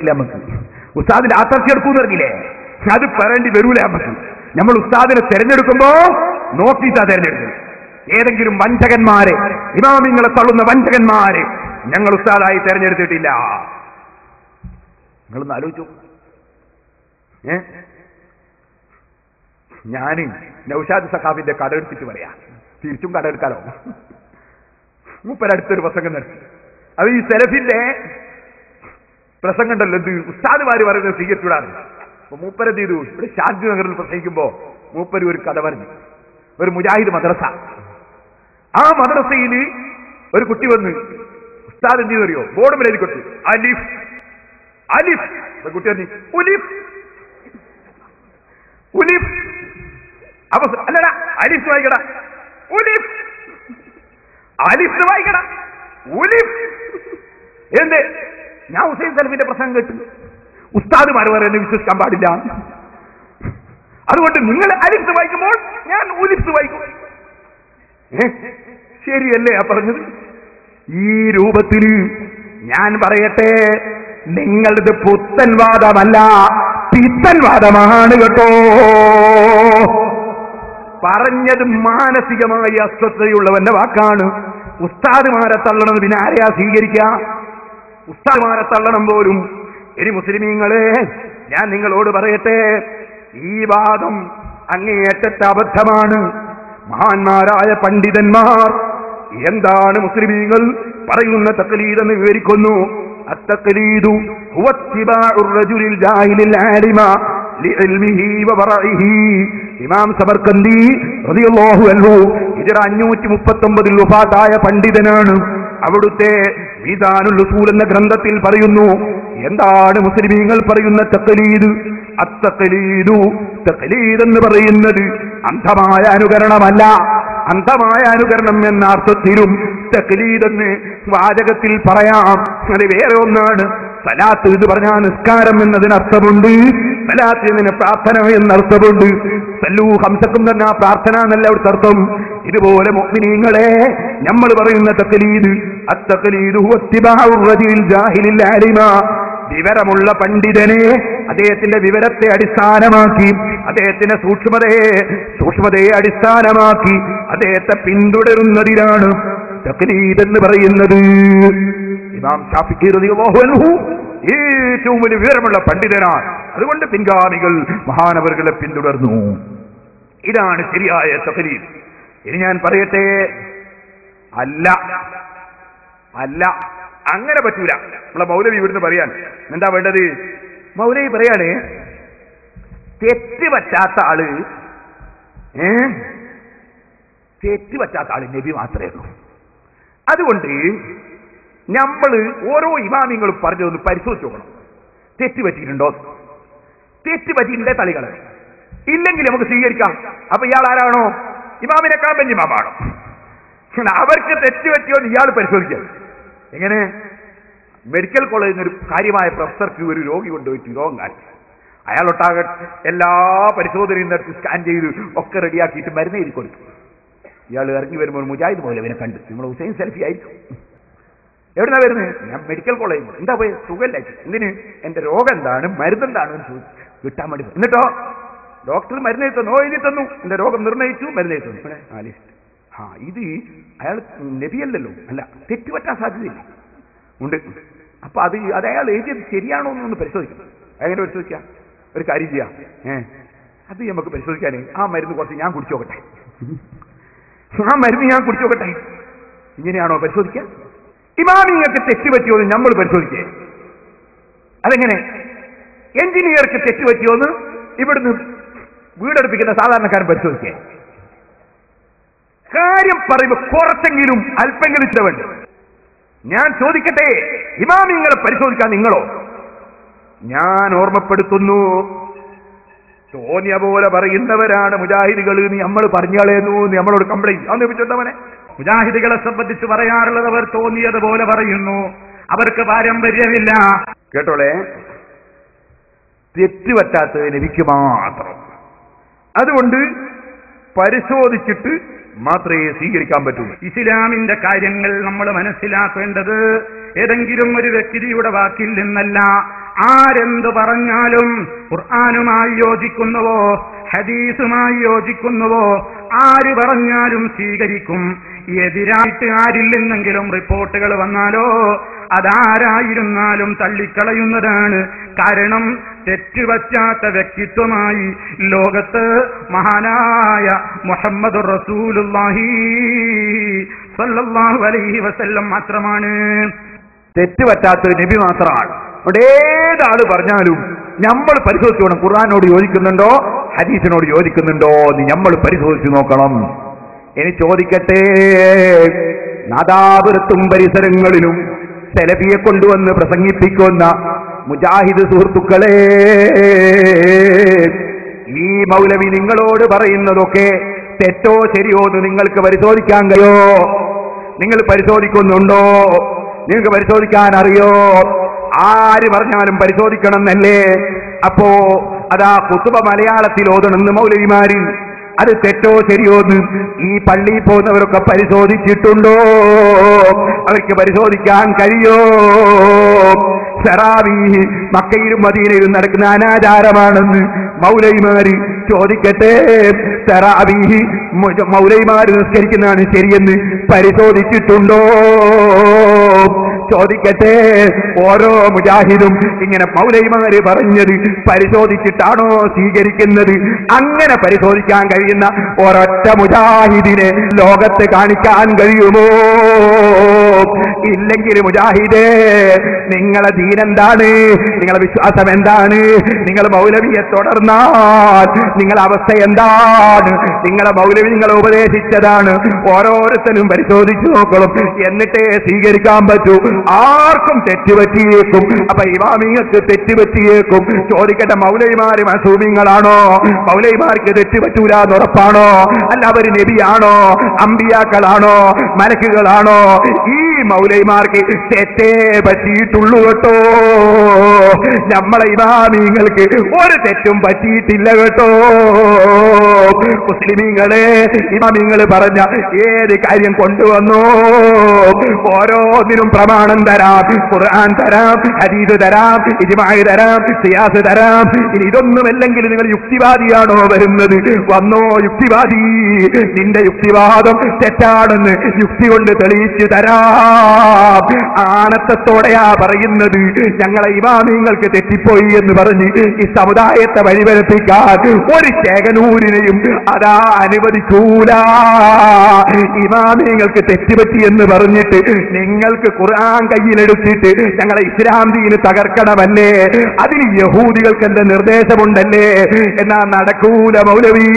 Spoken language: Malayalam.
നമുക്ക് ഉസ്താദിന്റെ ആത്തർച്ചി എടുക്കൂന്ന് പറഞ്ഞില്ലേ, അത് പറയേണ്ടി വരൂല നമുക്ക്. നമ്മൾ ഉസ്താദിനെ തെരഞ്ഞെടുക്കുമ്പോ നോക്കിയിട്ടാ തെരഞ്ഞെടുക്കുന്നത്. ഏതെങ്കിലും വഞ്ചകന്മാരെ, ഇമാമിങ്ങളെ തള്ളുന്ന വഞ്ചകന്മാരെ ഞങ്ങൾ ഉസ്താദായി തെരഞ്ഞെടുത്തിട്ടില്ല. നിങ്ങളൊന്ന് ആലോചിച്ചു. ഞാന് നൗഷാദ് സഖാഫിന്റെ കട എടുത്തിട്ട് പറയാം, തിരിച്ചും കട എടുക്കാലോ. മൂപ്പരടുത്തൊരു പ്രസംഗം നടത്തി. അത് ഈ സെലഫിന്റെ പ്രസംഗം ഉണ്ടല്ലോ, ഇത് ഉസ്താദുമാര് പറയുന്നത് സ്വീകരിച്ചുവിടാറ്. അപ്പൊ മൂപ്പരെന്ത് ചെയ്തു, ഇവിടെ ഷാജി നഗറിൽ പ്രസംഗിക്കുമ്പോ മൂപ്പര് ഒരു കഥ പറഞ്ഞു. ഒരു മുജാഹിദ് മദ്രസ, ആ മദ്രസയിൽ ഒരു കുട്ടി വന്ന് ഉസ്താദ് എന്ത് ചെയ്തറിയോ, ബോർഡ് മേലെ എഴുതി കൊടുത്തു അലിഫ് അലിഫ്. കുട്ടി പറഞ്ഞു ഉലിഫ് ഉലിഫ്. അപ്പൊ അല്ലടാ അലിഫ് വായിക്കടാ, ഉലിഫ് അലിഫ് വായിക്കടാ, ഉലിഫ്. എന്ത്? ഞാൻ ഹുസൈൻ സലഫിന്റെ പ്രസംഗം കേട്ടു, ഉസ്താദുമാർ പറയുന്നത് വിശ്വസിക്കാൻ പാടില്ല, അതുകൊണ്ട് നിങ്ങൾ അലിഫ് വായിക്കുമ്പോൾ ഞാൻ ഉലിഫ് വായിക്കും. ശരിയല്ലേ ആ പറഞ്ഞത്? ഈ രൂപത്തിൽ ഞാൻ പറയട്ടെ, നിങ്ങളത് പുത്തൻവാദമല്ല, പിത്തൻവാദമാണ് കേട്ടോ. പറഞ്ഞത് മാനസികമായി അസ്വസ്ഥതയുള്ളവന്റെ വാക്കാണ്. ഉസ്താദുമാരെ തള്ളണം, പിന്നെ ആരെയാ സ്വീകരിക്കുക? ഉസ്താദുമാരെ തള്ളണം പോലും. ഇനി മുസ്ലിമീങ്ങളെ, ഞാൻ നിങ്ങളോട് പറയട്ടെ, ഈ വാദം അങ്ങേയറ്റത്തെ അബദ്ധമാണ്. മഹാന്മാരായ പണ്ഡിതന്മാർ എന്താണ് മുസ്ലിമീങ്ങൾ പറയുന്ന തഖ്ലീദ് എന്ന് വിവരിക്കുന്നു. അത്തഖ്ലീദു ഹുവ ഇത്തിബാഉർ റജുലിൽ ജാഹിലിൽ ആലിമ ലിഇൽമിഹി വബറഇഹി. ഇമാം സമർഖന്ദി റളിയല്ലാഹു അൻഹു ഹിജ്റ 539 വഫാത്തായ പണ്ഡിതനാണ്. അവിടുത്തെ മീസാനുൽ ഉസൂൽ എന്ന ഗ്രന്ഥത്തിൽ പറയുന്നു, എന്താണ് മുസ്ലിമീങ്ങൾ പറയുന്ന തഖ്ലീദ്? അത്തഖ്ലീദു, തഖ്ലീദ് എന്ന് പറയുന്നത് അന്ധമായ അനുകരണമല്ല. അന്ധമായ അനുകരണം എന്ന അർത്ഥത്തിലും തഖ്ലീദ് എന്ന് വാചകത്തിൽ പറയാം. അത് വേറെ ഒന്നാണ്. സലാത്ത് എന്ന് പറഞ്ഞാൽ നിസ്കാരം എന്നതിനർത്ഥമുണ്ട്, സലാത്ത് എന്നതിന് പ്രാർത്ഥന എന്നർത്ഥമുണ്ട്. സല്ലൂ ഹംസക്കും തന്നെ പ്രാർത്ഥന എന്നല്ല അവിടുത്തെ അർത്ഥം. ഇതുപോലെ മുഅ്മിനീങ്ങളെ, നമ്മൾ പറയുന്ന തഖ്ലീദ്, അത്തഖ്ലീദു ഹുവ ഇത്തിബാഉർ റജുലിൽ ജാഹിലിൽ ആലിമ, വിവരമുള്ള പണ്ഡിതനെ അദ്ദേഹത്തിന്റെ വിവരത്തെ അടിസ്ഥാനമാക്കി, അദ്ദേഹത്തിന്റെ സൂക്ഷ്മതയെ അടിസ്ഥാനമാക്കി അദ്ദേഹത്തെ പിന്തുടരുന്നതിനാണ് തഖ്ലീദ് എന്ന് പറയുന്നത്. ഇമാം ശാഫിഈ റളിയല്ലാഹു അൻഹു ഏറ്റവും വലിയ വിവരമുള്ള പണ്ഡിതനാണ്. അതുകൊണ്ട് പിൻഗാമികൾ മഹാനവറുകളെ പിന്തുടർന്നു. ഇതാണ് ശരിയായ തഖ്ലീദ്. ഇനി ഞാൻ പറയട്ടെ, അല്ല അല്ല അങ്ങനെ പറ്റൂല. നമ്മളെ മൗലവി ഇവിടുന്ന് പറയാൻ എന്താ വേണ്ടത്? മൗലവി പറയാണ്, തെറ്റ് പറ്റാത്ത ആള് നബി മാത്രമേ ഉള്ളൂ. അതുകൊണ്ട് നമ്മൾ ഓരോ ഇമാമിങ്ങളും പറഞ്ഞതൊന്ന് പരിശോധിച്ച് നോക്കണം. തെറ്റ് പറ്റിയിട്ടുണ്ടോ? തെറ്റ് പറ്റിയിട്ടുണ്ടെ തളികൾ, ഇല്ലെങ്കിൽ നമുക്ക് സ്വീകരിക്കാം. അപ്പൊ ഇയാൾ ആരാണോ? ഇമാമിനെക്കാൾ വലിയ ഇമാമാണോ? അവർക്ക് തെറ്റ് പറ്റിയോ ഇയാൾ പരിശോധിക്കാം. എങ്ങനെ? മെഡിക്കൽ കോളേജിൽ നിന്ന് ഒരു കാര്യമായ പ്രൊഫസർക്ക് ഒരു രോഗി കൊണ്ടുപോയിട്ട് രോഗം കാണിച്ചു. അയാളൊട്ടാകെ എല്ലാ പരിശോധനയും നടത്തി സ്കാൻ ചെയ്ത് ഒക്കെ റെഡിയാക്കിയിട്ട് മരുന്ന് എഴുതി കൊടുത്തു. ഇയാൾ ഇറങ്ങി വരുമ്പോൾ മുജാഹിദ് മൗലവിനെ കണ്ട്, നിങ്ങൾ ഹുസൈൻ സലഫി ആയിരിക്കും. എവിടുന്നാ വരുന്നത്? ഞാൻ മെഡിക്കൽ കോളേജിൽ. എന്താ പോയി? സുഖമില്ലായിട്ട്. എന്തിന്? എന്റെ രോഗം എന്താണ്, മരുന്നെന്താണ് എന്ന് ചോദിച്ചു കിട്ടാൻ വേണ്ടി. എന്നിട്ടോ ഡോക്ടർ മരുന്ന് എഴുതി തന്നു, എഴുതി തന്നു, എന്റെ രോഗം നിർണയിച്ചു, മരുന്ന് എഴുതി തന്നു. ഇത് അയാൾ നബിയല്ലല്ലോ, അല്ല, തെറ്റുപറ്റാൻ സാധ്യതയില്ല ഉണ്ട്. അപ്പൊ അത് അയാൾ എഴുതിയത് ശരിയാണോ എന്നൊന്ന് പരിശോധിക്കണം. എങ്ങനെ പരിശോധിക്കാം? ഒരു കാര്യം ചെയ്യാം, അത് നമുക്ക് പരിശോധിക്കാൻ ആ മരുന്ന് കുറച്ച് ഞാൻ കുടിച്ചു നോക്കട്ടെ, ആ മരുന്ന് ഞാൻ കുടിച്ചു നോക്കട്ടെ, ഇങ്ങനെയാണോ പരിശോധിക്കുക? ഇമാമിങ്ങൾക്ക് തെറ്റുപറ്റിയോന്ന് നമ്മൾ പരിശോധിക്കേ? അതെങ്ങനെ? എഞ്ചിനീയർക്ക് തെറ്റുപറ്റിയോന്ന് ഇവിടുന്ന് വീടെടുപ്പിക്കുന്ന സാധാരണക്കാരൻ പരിശോധിക്കേ? കാര്യം പറയുമ്പോൾ കുറച്ചെങ്കിലും അല്പെങ്കിലും ചിലവുണ്ട്. ഞാൻ ചോദിക്കട്ടെ, ഇമാമിങ്ങളെ പരിശോധിക്കാൻ നിങ്ങളോ? ഞാൻ ഓർമ്മപ്പെടുത്തുന്നു, തോന്നിയ പോലെ പറയുന്നവരാണ് മുജാഹിദുകൾ. നമ്മൾ പറഞ്ഞാളേന്നു നമ്മളോട് കംപ്ലൈന്റ് അന്നിപ്പിച്ചോണ്ടവനെ. മുജാഹിദുകളെ സംബന്ധിച്ച് പറയാറുള്ളത്, അവർ തോന്നിയതുപോലെ പറയുന്നു, അവർക്ക് പാരമ്പര്യമില്ല. കേട്ടോളെ, തെറ്റുപറ്റാത്തത് നബിക്ക് മാത്രം. അതുകൊണ്ട് പരിശോധിച്ചിട്ട് മാത്രമേ സ്വീകരിക്കാൻ പറ്റൂ. ഇസ്ലാമിന്റെ കാര്യങ്ങൾ നമ്മൾ മനസ്സിലാക്കേണ്ടത് ഏതെങ്കിലും ഒരു വ്യക്തിയുടെ വാക്കിൽ നിന്നല്ല, ആരെന്തു പറഞ്ഞാലും ഖുർആനുമായി യോജിക്കുന്നുവോ ഹദീസുമായി യോജിക്കുന്നുവോ ആര് പറഞ്ഞാലും സ്വീകരിക്കും. എതിരായിട്ട് ആരില്ലെന്നെങ്കിലും റിപ്പോർട്ടുകൾ വന്നാലോ അതാരായിരുന്നാലും തള്ളിക്കളയുന്നതാണ്. കാരണം തെറ്റുപറ്റാത്ത വ്യക്തിത്വമായി ലോകത്ത് മഹാനായ മുഹമ്മദുർ റസൂലുള്ളാഹി സ്വല്ലല്ലാഹു അലൈഹി വസല്ലം മാത്രമാണ്. തെറ്റുപറ്റാത്തൊരു നബി മാത്രമാണ്. അവിടെ ഏതാള് പറഞ്ഞാലും നമ്മൾ പരിശോധിച്ചോണം, ഖുർആനോട് യോജിക്കുന്നുണ്ടോ ഹദീസിനോട് യോജിക്കുന്നുണ്ടോ എന്ന് നമ്മൾ പരിശോധിച്ച് നോക്കണം. ഇനി ചോദിക്കട്ടെ, നാദാപുരത്തും പരിസരങ്ങളിലും സെലഫിയെ കൊണ്ടുവന്ന് പ്രസംഗിപ്പിക്കുന്ന മുജാഹിദ് സുഹൃത്തുക്കളെ, ഈ മൗലവി നിങ്ങളോട് പറയുന്നതൊക്കെ തെറ്റോ ശരിയോ എന്ന് നിങ്ങൾക്ക് പരിശോധിക്കാൻ കഴിയോ? നിങ്ങൾ പരിശോധിക്കുന്നുണ്ടോ? നിങ്ങൾക്ക് പരിശോധിക്കാൻ അറിയോ? ആര് പറഞ്ഞാലും പരിശോധിക്കണം എന്നല്ലേ? അപ്പോ അതാ ഖുതുബ മലയാളത്തിൽ ഓതണമെന്ന് മൗലവിമാര്, അത് തെറ്റോ ശരിയോ എന്ന് ഈ പള്ളിയിൽ പോകുന്നവരൊക്കെ പരിശോധിച്ചിട്ടുണ്ടോ? അവർക്ക് പരിശോധിക്കാൻ കഴിയോ? തറാവീഹ് മക്കയിലും മദീനയിലും നടക്കുന്ന അനാചാരമാണെന്ന് മൗലവിമാര് ചോദിക്കട്ടെ. തറാവീഹ് മൗലവിമാര് നിസ്കരിക്കുന്നതാണ് ശരിയെന്ന് പരിശോധിച്ചിട്ടുണ്ടോ? ചോദിക്കട്ടെ. ഓരോ മുജാഹിദും ഇങ്ങനെ മൗലവിമാര് പറഞ്ഞത് പരിശോധിച്ചിട്ടാണോ സ്വീകരിക്കുന്നത്? അങ്ങനെ പരിശോധിക്കാൻ കഴിയുന്ന ഒരൊറ്റ മുജാഹിദിനെ ലോകത്ത് കാണിക്കാൻ കഴിയുമോ? ഇല്ലെങ്കിൽ മുജാഹിദേ, നിങ്ങളെ ദീനെന്താണ്? നിങ്ങളെ വിശ്വാസം എന്താണ്? നിങ്ങൾ മൗലവിയെ തുടർന്നാൽ നിങ്ങളുടെ അവസ്ഥ എന്താണ്? നിങ്ങളെ മൗലവി നിങ്ങളെ ഉപദേശിച്ചതാണ്. ഓരോരുത്തരും പരിശോധിച്ചു നോക്കണം, എന്നിട്ടേ സ്വീകരിക്കാൻ പറ്റൂ. ആർക്കും തെറ്റുപറ്റിയേക്കും. അപ്പൊ ഇമാമിങ്ങൾക്ക് തെറ്റുപറ്റിയേക്കും. ചോദിക്കട്ടെ, മൗലവിമാര് മസൂമിങ്ങളാണോ? മൗലവിമാർക്ക് തെറ്റുപറ്റൂല എന്ന് ഉറപ്പാണോ? അല്ല അവര് നബിയാണോ? അമ്പിയാക്കളാണോ? മലക്കുകളാണോ? ഈ മൗലവിമാർക്ക് തെറ്റേ പറ്റിയിട്ടുള്ളൂ കേട്ടോ. നമ്മളെ ഇമാമിങ്ങൾക്ക് ഒരു തെറ്റും പറ്റിയിട്ടില്ല കേട്ടോ. മുസ്ലിമീങ്ങളെ, ഇമാമിങ്ങൾ പറഞ്ഞ ഏത് കാര്യം കൊണ്ടുവന്നോ ഓരോന്നിനും പ്രമാണം തരാം. ഖുർആൻ തരാം, ഹദീസ് തരാം, ഇജ്മാഅ് തരാം, ഖിയാസ് തരാം. ഇനി ഇതൊന്നുമല്ലെങ്കിൽ നിങ്ങൾ യുക്തിവാദിയാണോ വരുന്നത്? വന്നോ യുക്തിവാദി, നിന്റെ യുക്തിവാദം തെറ്റാണെന്ന് യുക്തി കൊണ്ട് തെളിയിച്ചു തരാം. ആണത്തത്തോടെയാ പറയുന്നത്. ഞങ്ങളെ ഇമാമിങ്ങൾക്ക് തെറ്റിപ്പോയി എന്ന് പറഞ്ഞ് ഈ സമുദായത്തെ വഴിപരപ്പിക്കാൻ ഒരു ചേകനൂരിനെയും അതാ അനുവദിക്കൂല. ഇമാമിങ്ങൾക്ക് തെറ്റുപറ്റി എന്ന് പറഞ്ഞിട്ട് നിങ്ങൾക്ക് ഖുർആൻ കയ്യിലെടുത്തിട്ട് ഞങ്ങളെ ഇസ്ലാം ദീന് തകർക്കണമല്ലേ? അതിന് യഹൂദികൾക്ക് എന്റെ നിർദ്ദേശമുണ്ടല്ലേ? എന്നാ നടക്കൂല മൗലവി.